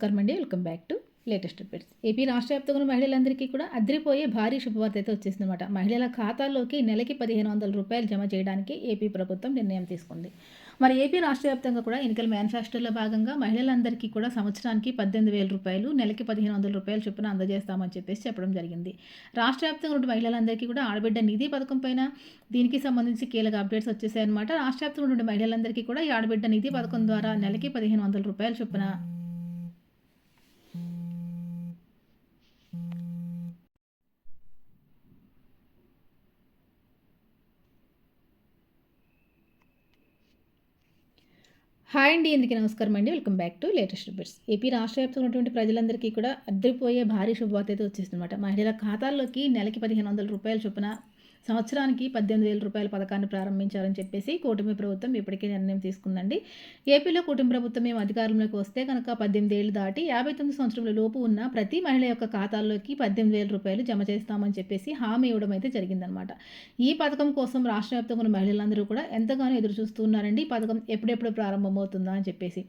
నమస్కారం అండి. Welcome back to latest updates. AP రాష్ట్ర వ్యాప్తంగా ఉన్న మహిళలందరికీ కూడా అదిరిపోయే భారీ శుభవార్త అయితే వచ్చేసిందన్నమాట. మహిళల ఖాతాల్లోకి నెలకి రూ. 1,500 జమ చేయడానికి ఏపీ ప్రభుత్వం నిర్ణయం తీసుకుంది. మరి ఏపీ రాష్ట్ర వ్యాప్తంగా కూడా ఎన్నికల మేనిఫెస్టోలో భాగంగా మహిళలందరికీ కూడా సంవత్సరానికి రూ. 18,000, నెలకి రూ. 1,500 చొప్పున అందజేస్తామని చెప్పేసి చెప్పడం జరిగింది. రాష్ట్ర వ్యాప్తంగా ఉన్న మహిళలందరికీ కూడా ఆడబిడ్డ నిధి పథకం పైన దీనికి సంబంధించి కీలక అప్డేట్స్ వచ్చేసాయన్నమాట. రాష్ట్ర వ్యాప్తంగా ఉన్న మహిళలందరికీ కూడా ఈ ఆడబిడ్డ నిధి పథకం ద్వారా నెలకి రూ. 1,500 చొప్పున హాయ్ అండి, అందరికీ నమస్కారం అండి. Welcome back to latest updates. AP రాష్ట్ర వ్యాప్తంగా ఉన్నటువంటి ప్రజలందరికీ కూడా అద్దరిపోయే భారీ శుభవార్త అయితే వచ్చేసిందన్నమాట. మహిళల ఖాతాల్లోకి నెలకి రూ. 1,500 చొప్పున సంవత్సరానికి రూ. 18,000 పథకాన్ని ప్రారంభించాలని చెప్పేసి కూటమి ప్రభుత్వం ఇప్పటికే నిర్ణయం తీసుకుందండి. ఏపీలో కూటమి ప్రభుత్వం మేము అధికారంలోకి వస్తే కనుక 18 ఏళ్ళు దాటి 59 సంవత్సరాల లోపు ఉన్న ప్రతి మహిళ యొక్క ఖాతాల్లోకి రూ. 18,000 జమ చేస్తామని చెప్పేసి హామీ ఇవ్వడం అయితే జరిగిందనమాట. ఈ పథకం కోసం రాష్ట్ర వ్యాప్తంగా ఉన్న మహిళలందరూ కూడా ఎంతగానో ఎదురు చూస్తున్నారండి. ఈ పథకం ఎప్పుడెప్పుడు ప్రారంభమవుతుందా అని చెప్పేసి.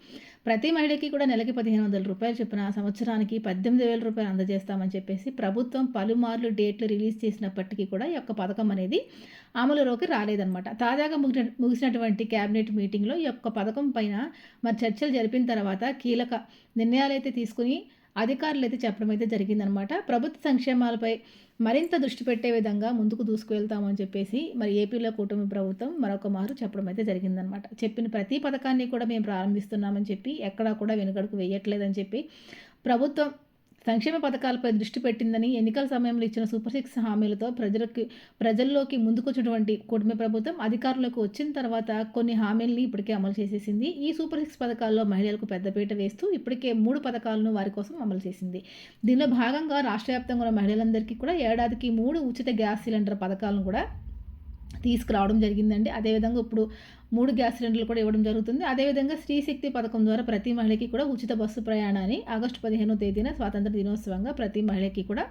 ప్రతి మహిళకి కూడా నెలకి రూ. 1,500 చొప్పున సంవత్సరానికి రూ. 18,000 అందజేస్తామని చెప్పేసి ప్రభుత్వం పలుమార్లు డేట్లు రిలీజ్ చేసినప్పటికీ కూడా ఈ యొక్క పథకం అనేది అమలులోకి రాలేదన్నమాట. తాజాగా ముగిసినటువంటి కేబినెట్ మీటింగ్లో ఈ యొక్క పథకం పైన మరి చర్చలు జరిపిన తర్వాత కీలక నిర్ణయాలు అయితే తీసుకుని అధికారులు అయితే చెప్పడం అయితే జరిగిందనమాట. ప్రభుత్వ సంక్షేమాలపై మరింత దృష్టి పెట్టే విధంగా ముందుకు దూసుకువెళ్తామని చెప్పేసి మరి ఏపీలో కూటమి ప్రభుత్వం మరొక మారు చెప్పడం అయితే జరిగిందనమాట. చెప్పిన ప్రతి పథకాన్ని కూడా మేము ప్రారంభిస్తున్నామని చెప్పి ఎక్కడా కూడా వెనుకడుగు వేయట్లేదని చెప్పి ప్రభుత్వం సంక్షేమ పథకాలపై దృష్టి పెట్టిందని ఎన్నికల సమయంలో ఇచ్చిన సూపర్ 6 హామీలతో ప్రజల్లోకి ముందుకొచ్చినటువంటి కూటమి ప్రభుత్వం అధికారులకు వచ్చిన తర్వాత కొన్ని హామీలని ఇప్పటికే అమలు చేసేసింది. ఈ సూపర్ 6 పథకాల్లో మహిళలకు పెద్దపీట వేస్తూ ఇప్పటికే 3 పథకాలను వారి కోసం అమలు చేసింది. దీనిలో భాగంగా రాష్ట్ర వ్యాప్తంగా ఉన్న మహిళలందరికీ కూడా ఏడాదికి 3 ఉచిత గ్యాస్ సిలిండర్ పథకాలను కూడా తీసుకురావడం జరిగిందండి. అదేవిధంగా ఇప్పుడు 3 గ్యాస్ సిలిండర్లు కూడా ఇవ్వడం జరుగుతుంది. అదేవిధంగా స్త్రీశక్తి పథకం ద్వారా ప్రతి మహిళకి కూడా ఉచిత బస్సు ప్రయాణాన్ని ఆగస్టు 15వ తేదీన స్వాతంత్ర దినోత్సవంగా ప్రతి మహిళకి కూడా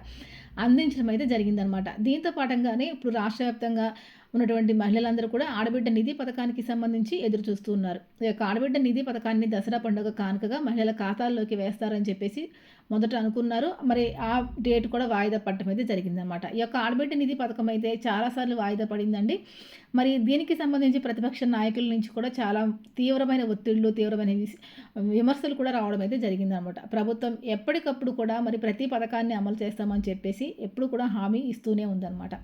అందించడం అయితే జరిగిందనమాట. దీంతో పాటుగానే ఇప్పుడు రాష్ట్ర వ్యాప్తంగా ఉన్నటువంటి మహిళలందరూ కూడా ఆడబిడ్డ నిధి పథకానికి సంబంధించి ఎదురు చూస్తూ ఉన్నారు. ఈ యొక్క ఆడబిడ్డ నిధి పథకాన్ని దసరా పండుగ కానుకగా మహిళల ఖాతాల్లోకి వేస్తారని చెప్పేసి మొదట అనుకున్నారు. మరి ఆ డేట్ కూడా వాయిదా పడటం అయితే జరిగిందనమాట. ఈ యొక్క ఆడబిడ్డ నిధి పథకం అయితే చాలాసార్లు వాయిదా పడిందండి. మరి దీనికి సంబంధించి ప్రతిపక్ష నాయకుల నుంచి కూడా చాలా తీవ్రమైన ఒత్తిళ్లు, తీవ్రమైన విమర్శలు కూడా రావడం అయితే జరిగిందనమాట. ప్రభుత్వం ఎప్పటికప్పుడు కూడా మరి ప్రతి పథకాన్ని అమలు చేస్తామని చెప్పేసి ఎప్పుడు కూడా హామీ ఇస్తూనే ఉందన్నమాట.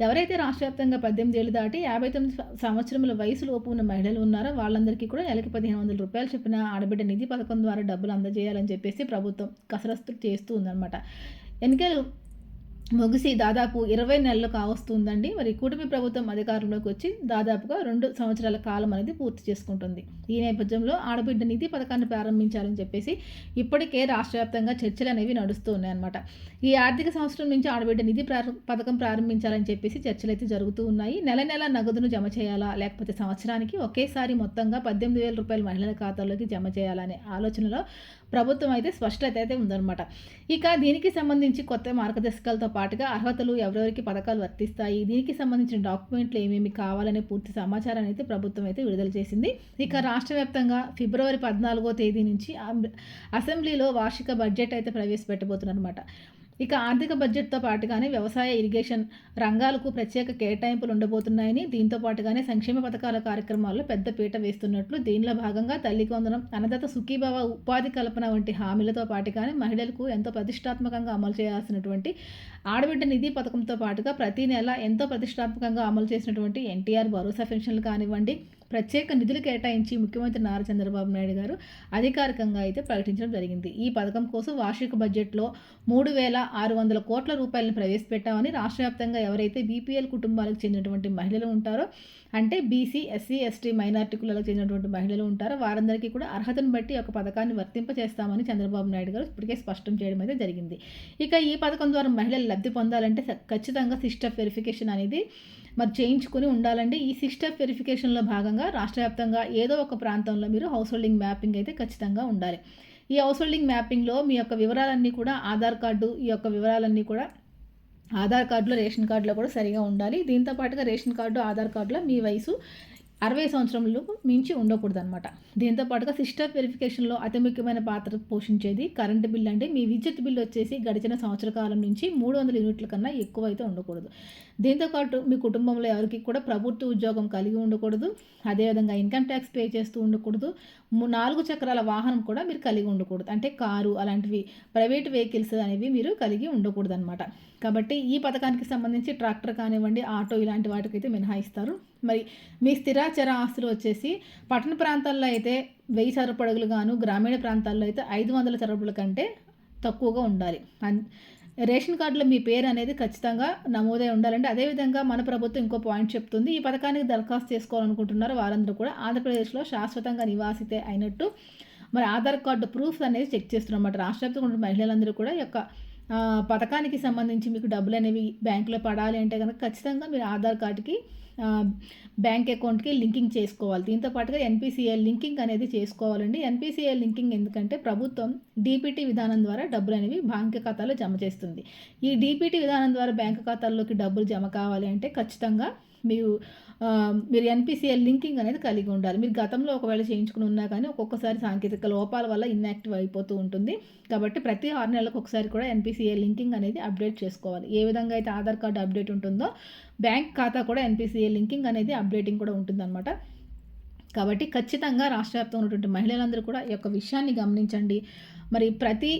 ఎవరైతే రాష్ట్ర వ్యాప్తంగా 18 ఏళ్ళు దాటి 59 సంవత్సరముల వయసులోపు ఉన్న మహిళలు ఉన్నారో వాళ్ళందరికీ కూడా నెలకి రూ. 1,500 చొప్పున ఆడబిడ్డ నిధి పథకం ద్వారా డబ్బులు అందజేయాలని చెప్పేసి ప్రభుత్వం కసరత్తు చేస్తూ ఉందన్నమాట. ఎన్నికలు ముగిసి దాదాపు 20 నెలలు కావస్తుందండి. మరి కూటమి ప్రభుత్వం అధికారంలోకి వచ్చి దాదాపుగా 2 సంవత్సరాల కాలం అనేది పూర్తి చేసుకుంటుంది. ఈ నేపథ్యంలో ఆడబిడ్డ నిధి పథకాన్ని ప్రారంభించాలని చెప్పేసి ఇప్పటికే రాష్ట్ర వ్యాప్తంగా చర్చలు అనేవి నడుస్తూ ఉన్నాయన్నమాట. ఈ ఆర్థిక సంవత్సరం నుంచి ఆడబిడ్డ నిధి పథకం ప్రారంభించాలని చెప్పేసి చర్చలు అయితే జరుగుతూ ఉన్నాయి. నెల నెల నగదును జమ చేయాలా, లేకపోతే సంవత్సరానికి ఒకేసారి మొత్తంగా రూ. 18,000 మహిళల ఖాతాలోకి జమ చేయాలనే ఆలోచనలో ప్రభుత్వం అయితే స్పష్టత అయితే ఉందన్నమాట. ఇక దీనికి సంబంధించి కొత్త మార్గదర్శకాలతో పాటుగా అర్హతలు, ఎవరెవరికి పథకాలు వర్తిస్తాయి, దీనికి సంబంధించిన డాక్యుమెంట్లు ఏమేమి కావాలనే పూర్తి సమాచారాన్ని అయితే ప్రభుత్వం అయితే విడుదల చేసింది. ఇక రాష్ట్ర వ్యాప్తంగా ఫిబ్రవరి 14వ తేదీ నుంచి అసెంబ్లీలో వార్షిక బడ్జెట్ అయితే ప్రవేశపెట్టబోతున్నారన్నమాట. ఇక ఆర్థిక బడ్జెట్తో పాటుగానే వ్యవసాయ, ఇరిగేషన్ రంగాలకు ప్రత్యేక కేటాయింపులు ఉండబోతున్నాయని, దీంతో పాటుగానే సంక్షేమ పథకాల కార్యక్రమాల్లో పెద్ద పీట వేస్తున్నట్లు, దీనిలో భాగంగా తల్లికి వందనం, అన్నదాత సుఖీభవ, ఉపాధి కల్పన వంటి హామీలతో పాటుగానే మహిళలకు ఎంతో ప్రతిష్టాత్మకంగా అమలు చేయాల్సినటువంటి ఆడబిడ్డ నిధి పథకంతో పాటుగా ప్రతి నెల ఎంతో ప్రతిష్టాత్మకంగా అమలు చేసినటువంటి ఎన్టీఆర్ భరోసా పెన్షన్లు కానివ్వండి, ప్రత్యేక నిధులు కేటాయించి ముఖ్యమంత్రి నారా చంద్రబాబు నాయుడు గారు అధికారికంగా అయితే ప్రకటించడం జరిగింది. ఈ పథకం కోసం వార్షిక బడ్జెట్లో 3,600 కోట్ల రూపాయలను ప్రవేశపెట్టామని, రాష్ట్ర వ్యాప్తంగా ఎవరైతే బీపీఎల్ కుటుంబాలకు చెందినటువంటి మహిళలు ఉంటారో, అంటే బీసీ, ఎస్సీ, ఎస్టీ, మైనారిటీ కులాలకు చెందినటువంటి మహిళలు ఉంటారో వారందరికీ కూడా అర్హతను బట్టి ఒక పథకాన్ని వర్తింపచేస్తామని చంద్రబాబు నాయుడు గారు ఇప్పటికే స్పష్టం చేయడం అయితే జరిగింది. ఇక ఈ పథకం ద్వారా మహిళలు లబ్ధి పొందాలంటే ఖచ్చితంగా 6 స్టెప్ వెరిఫికేషన్ అనేది మరి చేయించుకుని ఉండాలండి. ఈ 6 స్టెప్ వెరిఫికేషన్లో భాగంగా రాష్ట్ర వ్యాప్తంగా ఏదో ఒక ప్రాంతంలో మీరు హౌస్ హోల్డింగ్ మ్యాపింగ్ అయితే ఖచ్చితంగా ఉండాలి. ఈ హౌస్ హోల్డింగ్ మ్యాపింగ్లో మీ యొక్క వివరాలన్నీ కూడా ఆధార్ కార్డు, ఈ యొక్క వివరాలన్నీ కూడా ఆధార్ కార్డులో, రేషన్ కార్డులో కూడా సరిగా ఉండాలి. దీంతో పాటుగా రేషన్ కార్డు, ఆధార్ కార్డులో మీ వయసు 60 సంవత్సరములకు మించి ఉండకూడదనమాట. దీంతో పాటుగా సిస్టర్ వెరిఫికేషన్‌లో అతి ముఖ్యమైన పాత్ర పోషించేది కరెంట్ బిల్ అండి. మీ విద్యుత్ బిల్ వచ్చేసి గడిచిన సంవత్సర కాలం నుంచి 300 యూనిట్ల కన్నా ఎక్కువైతే ఉండకూడదు. దీంతో పాటు మీ కుటుంబంలో ఎవరికీ కూడా ప్రభుత్వ ఉద్యోగం కలిగి ఉండకూడదు. అదేవిధంగా ఇన్‌కమ్ ట్యాక్స్ పే చేస్తూ ఉండకూడదు. 4 చక్రాల వాహనం కూడా మీరు కలిగి ఉండకూడదు. అంటే కారు అలాంటివి ప్రైవేట్ వెహికల్స్ అనేవి మీరు కలిగి ఉండకూడదనమాట. కాబట్టి ఈ పథకానికి సంబంధించి ట్రాక్టర్ కానివ్వండి, ఆటో ఇలాంటి వాటికైతే మినహాయిస్తారు. మరి మీ స్థిరాచర ఆస్తులు వచ్చేసి పట్టణ ప్రాంతాల్లో అయితే 1000 చదరపు అడుగులు గాను, గ్రామీణ ప్రాంతాల్లో అయితే 500 చదరపుల కంటే తక్కువగా ఉండాలి. రేషన్ కార్డులో మీ పేరు అనేది ఖచ్చితంగా నమోదై ఉండాలండి. అదేవిధంగా మన ప్రభుత్వం ఇంకో పాయింట్ చెప్తుంది. ఈ పథకానికి దరఖాస్తు చేసుకోవాలనుకుంటున్నారు వారందరూ కూడా ఆంధ్రప్రదేశ్‌లో శాశ్వతంగా నివాసితే అయినట్టు మరి ఆధార్ కార్డు ప్రూఫ్స్ అనేది చెక్ చేస్తున్నమాట. రాష్ట్ర వ్యాప్తంగా ఉన్న మహిళలందరూ కూడా ఈ యొక్క పథకానికి సంబంధించి మీకు డబ్బులనేవి బ్యాంకులో పడాలి అంటే గనక ఖచ్చితంగా మీరు ఆధార్ కార్డ్‌కి బ్యాంక్ అకౌంట్‌కి లింకింగ్ చేసుకోవాలి. దీంతో పాటుగా ఎన్‌పీసీఐ లింకింగ్ అనేది చేసుకోవాలండి. ఎన్‌పీసీఐ లింకింగ్ ఎందుకంటే ప్రభుత్వం డీపీటీ విధానం ద్వారా డబ్బులనేవి బ్యాంక్ ఖాతాలో జమ చేస్తుంది. ఈ డీపీటీ విధానం ద్వారా బ్యాంక్ ఖాతాల్లోకి డబ్బులు జమ కావాలి అంటే ఖచ్చితంగా మీరు ఎన్‌పీసీఐ లింకింగ్ అనేది కలిగి ఉండాలి. మీరు గతంలో ఒకవేళ చేయించుకుని ఉన్నా కానీ ఒక్కొక్కసారి సాంకేతిక లోపాల వల్ల ఇన్యాక్టివ్ అయిపోతూ ఉంటుంది. కాబట్టి ప్రతి 6 నెలలకు ఒకసారి కూడా ఎన్‌పీసీఐ లింకింగ్ అనేది అప్డేట్ చేసుకోవాలి. ఏ విధంగా అయితే ఆధార్ కార్డు అప్డేట్ ఉంటుందో బ్యాంక్ ఖాతా కూడా ఎన్‌పీసీఐ లింకింగ్ అనేది అప్డేటింగ్ కూడా ఉంటుందన్నమాట. కాబట్టి ఖచ్చితంగా రాష్ట్ర వ్యాప్తంగా ఉన్నటువంటి మహిళలందరూ కూడా ఈ యొక్క విషయాన్ని గమనించండి. మరి ప్రతి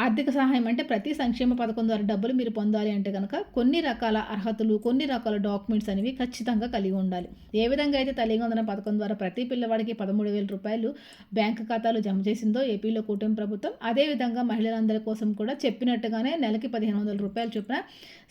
ఆర్థిక సహాయం అంటే ప్రతి సంక్షేమ పథకం ద్వారా డబ్బులు మీరు పొందాలి అంటే గనక కొన్ని రకాల అర్హతలు, కొన్ని రకాల డాక్యుమెంట్స్ అనేవి ఖచ్చితంగా కలిగి ఉండాలి. ఏ విధంగా అయితే తల్లిగా వందనం పథకం ద్వారా ప్రతి పిల్లవాడికి 13,000 రూపాయలు బ్యాంక్ ఖాతాలో జమ చేసిందో ఏపీలో కూటమి ప్రభుత్వం, అదేవిధంగా మహిళలందరి కోసం కూడా చెప్పినట్టుగానే నెలకి 1,500 రూపాయలు చొప్పున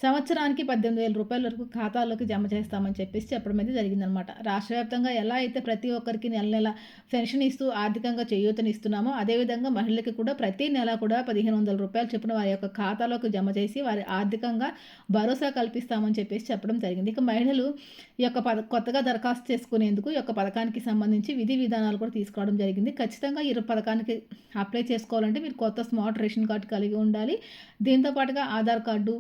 సంవత్సరానికి 18,000 రూపాయల వరకు ఖాతాల్లోకి జమ చేస్తామని చెప్పేసి చెప్పడం అయితే జరిగిందనమాట. రాష్ట్ర వ్యాప్తంగా ఎలా అయితే ప్రతి ఒక్కరికి నెల నెల పెన్షన్ ఇస్తూ ఆర్థికంగా చేయూతనిస్తున్నామో అదేవిధంగా మహిళలకి కూడా ప్రతి నెల కూడా 1,500 రూపాయలు చొప్పున వారి యొక్క ఖాతాలోకి జమ చేసి వారి ఆర్థికంగా భరోసా కల్పిస్తామని చెప్పేసి చెప్పడం జరిగింది. ఇక మహిళలు ఈ యొక్క కొత్తగా దరఖాస్తు చేసుకునేందుకు ఈ యొక్క పథకానికి సంబంధించి విధి విధానాలు కూడా తీసుకోవడం జరిగింది. ఖచ్చితంగా ఈ పథకానికి అప్లై చేసుకోవాలంటే మీరు కొత్త స్మార్ట్ రేషన్ కార్డు కలిగి ఉండాలి. దీంతో పాటుగా ఆధార్ కార్డు,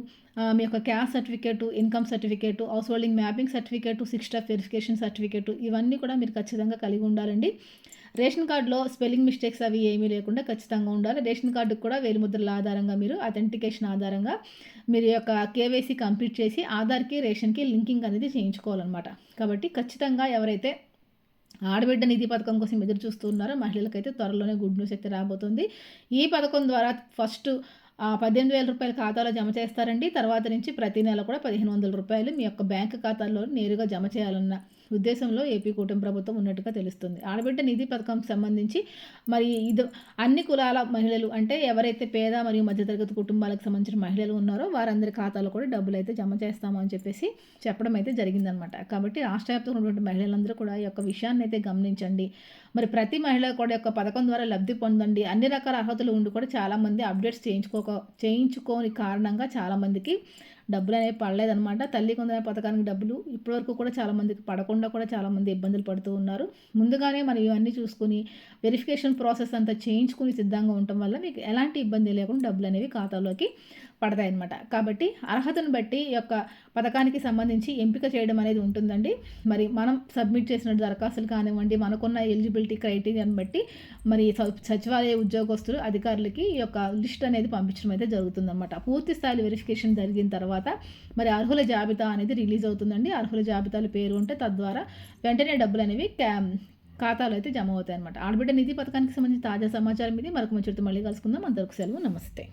మీ యొక్క caste certificate, income certificate, house holding mapping certificate, 6 step verification certificate ఇవన్నీ కూడా మీరు ఖచ్చితంగా కలిగి ఉండాలండి. రేషన్ కార్డులో స్పెల్లింగ్ మిస్టేక్స్ అవి ఏమీ లేకుండా ఖచ్చితంగా ఉండాలి. రేషన్ కార్డుకు కూడా వేలిముద్రల ఆధారంగా మీరు అథెంటికేషన్ ఆధారంగా మీరు యొక్క కేవైసీ కంప్లీట్ చేసి ఆధార్‌కి, రేషన్‌కి లింకింగ్ అనేది చేయించుకోవాలన్నమాట. కాబట్టి ఖచ్చితంగా ఎవరైతే ఆడబిడ్డ నిధి పథకం కోసం ఎదురు చూస్తూ ఉన్నారో మహిళలకైతే త్వరలోనే గుడ్ న్యూస్ అయితే రాబోతుంది. ఈ పథకం ద్వారా ఫస్ట్ 18,000 రూపాయలు ఖాతాలో జమ చేస్తారండి. తర్వాత నుంచి ప్రతి నెల కూడా 1,500 రూపాయలు మీ యొక్క బ్యాంక్ ఖాతాలో నేరుగా జమ చేయాలన్న ఉద్దేశంలో ఏపీ కూటమి ప్రభుత్వం ఉన్నట్టుగా తెలుస్తుంది. ఆడబిడ్డ నిధి పథకంకి సంబంధించి మరి ఇది అన్ని కులాల మహిళలు అంటే ఎవరైతే పేద మరియు మధ్యతరగతి కుటుంబాలకు సంబంధించిన మహిళలు ఉన్నారో వారందరి ఖాతాలో కూడా డబ్బులు అయితే జమ చేస్తాము అని చెప్పేసి చెప్పడం అయితే జరిగిందనమాట. కాబట్టి రాష్ట్ర వ్యాప్తంగా ఉన్నటువంటి మహిళలందరూ కూడా ఈ యొక్క విషయాన్ని అయితే గమనించండి. మరి ప్రతి మహిళ కూడా యొక్క పథకం ద్వారా లబ్ధి పొందండి. అన్ని రకాల అర్హతలు ఉండి కూడా చాలామంది అప్డేట్స్ చేయించుకోని కారణంగా చాలామందికి డబ్బులు అనేవి పడలేదనమాట. తల్లి కొందరు పథకానికి డబ్బులు ఇప్పటివరకు కూడా చాలామందికి పడకుండా కూడా చాలామంది ఇబ్బందులు పడుతూ ఉన్నారు. ముందుగానే మనం ఇవన్నీ చూసుకుని వెరిఫికేషన్ ప్రాసెస్ అంతా చేయించుకుని సిద్ధంగా ఉండటం వల్ల మీకు ఎలాంటి ఇబ్బంది లేకుండా డబ్బులు అనేవి ఖాతాలోకి పడతాయన్నమాట. కాబట్టి అర్హతను బట్టి ఈ యొక్క పథకానికి సంబంధించి ఎంపిక చేయడం అనేది ఉంటుందండి. మరి మనం సబ్మిట్ చేసిన దరఖాస్తులు కానివ్వండి, మనకున్న ఎలిజిబిలిటీ క్రైటీరియాని బట్టి మరి సచివాలయ ఉద్యోగస్తులు అధికారులకి ఈ యొక్క లిస్ట్ అనేది పంపించడం అయితే జరుగుతుందన్నమాట. పూర్తి స్థాయి వెరిఫికేషన్ జరిగిన తర్వాత మరి అర్హుల జాబితా అనేది రిలీజ్ అవుతుందండి. అర్హుల జాబితాలో పేరు ఉంటే తద్వారా వెంటనే డబ్బులు అనేవి ఖాతాలో అయితే జమ అవుతాయి అన్నమాట. ఆడబిడ్డ నిధి పథకానికి సంబంధించి తాజా సమాచారం ఇది. మరొక ముచ్చటతో మళ్ళీ కలుసుకుందాం. అంతవరకు సెలవు. నమస్తే.